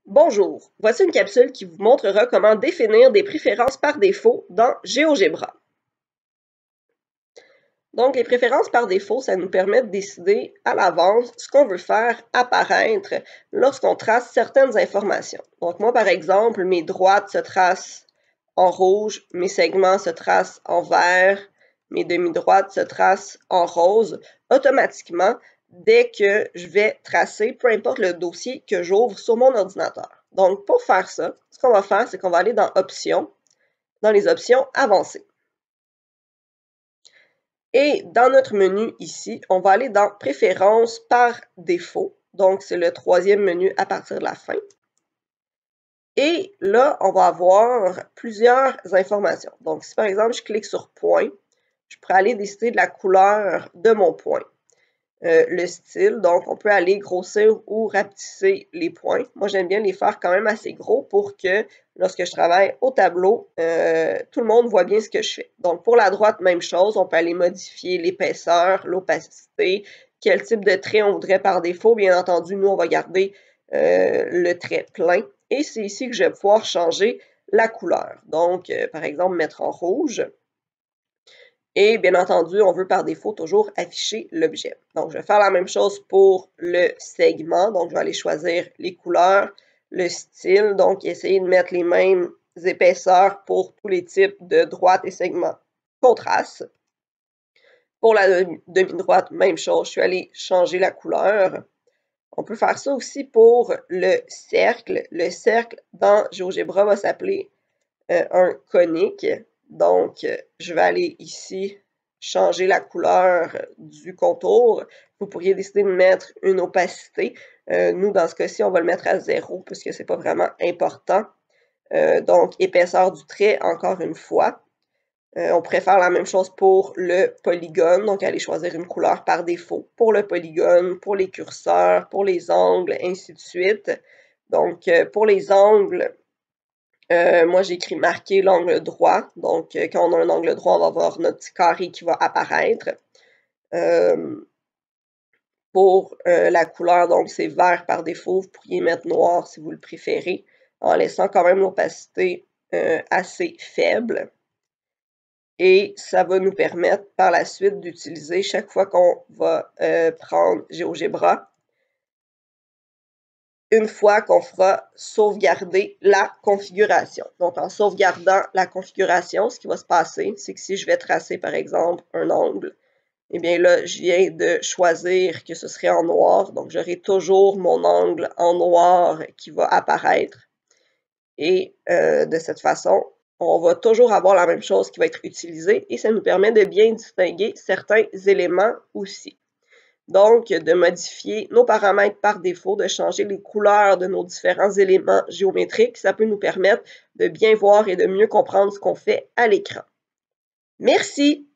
Bonjour, voici une capsule qui vous montrera comment définir des préférences par défaut dans GeoGebra. Donc, les préférences par défaut, ça nous permet de décider à l'avance ce qu'on veut faire apparaître lorsqu'on trace certaines informations. Donc, moi, par exemple, mes droites se tracent en rouge, mes segments se tracent en vert, mes demi-droites se tracent en rose. Automatiquement, dès que je vais tracer, peu importe le dossier que j'ouvre sur mon ordinateur. Donc, pour faire ça, ce qu'on va faire, c'est qu'on va aller dans Options, dans les options avancées. Et dans notre menu ici, on va aller dans Préférences par défaut. Donc, c'est le troisième menu à partir de la fin. Et là, on va avoir plusieurs informations. Donc, si par exemple, je clique sur Point, je pourrais aller décider de la couleur de mon point. Le style, donc on peut aller grossir ou rapetisser les points. Moi, j'aime bien les faire quand même assez gros pour que lorsque je travaille au tableau, tout le monde voit bien ce que je fais. Donc, pour la droite, même chose, on peut aller modifier l'épaisseur, l'opacité, quel type de trait on voudrait par défaut. Bien entendu, nous, on va garder le trait plein. Et c'est ici que je vais pouvoir changer la couleur. Donc, par exemple, mettre en rouge. Et bien entendu, on veut par défaut toujours afficher l'objet. Donc, je vais faire la même chose pour le segment. Donc, je vais aller choisir les couleurs, le style. Donc, essayer de mettre les mêmes épaisseurs pour tous les types de droites et segments qu'on trace. Pour la demi-droite, même chose. Je suis allée changer la couleur. On peut faire ça aussi pour le cercle. Le cercle dans GeoGebra va s'appeler un conique. Donc, je vais aller ici changer la couleur du contour. Vous pourriez décider de mettre une opacité. Nous, dans ce cas-ci, on va le mettre à 0 puisque ce n'est pas vraiment important. Donc, épaisseur du trait, encore une fois. On pourrait faire la même chose pour le polygone, donc aller choisir une couleur par défaut pour le polygone, pour les curseurs, pour les angles, ainsi de suite. Donc, pour les angles, moi, j'ai écrit marquer l'angle droit. Donc, quand on a un angle droit, on va avoir notre petit carré qui va apparaître. Pour la couleur, donc c'est vert par défaut. Vous pourriez mettre noir si vous le préférez, en laissant quand même l'opacité assez faible. Et ça va nous permettre par la suite d'utiliser chaque fois qu'on va prendre GeoGebra, une fois qu'on fera sauvegarder la configuration. Donc, en sauvegardant la configuration, ce qui va se passer, c'est que si je vais tracer, par exemple, un angle, eh bien là, je viens de choisir que ce serait en noir. Donc, j'aurai toujours mon angle en noir qui va apparaître. Et de cette façon, on va toujours avoir la même chose qui va être utilisée et ça nous permet de bien distinguer certains éléments aussi. Donc, de modifier nos paramètres par défaut, de changer les couleurs de nos différents éléments géométriques, ça peut nous permettre de bien voir et de mieux comprendre ce qu'on fait à l'écran. Merci!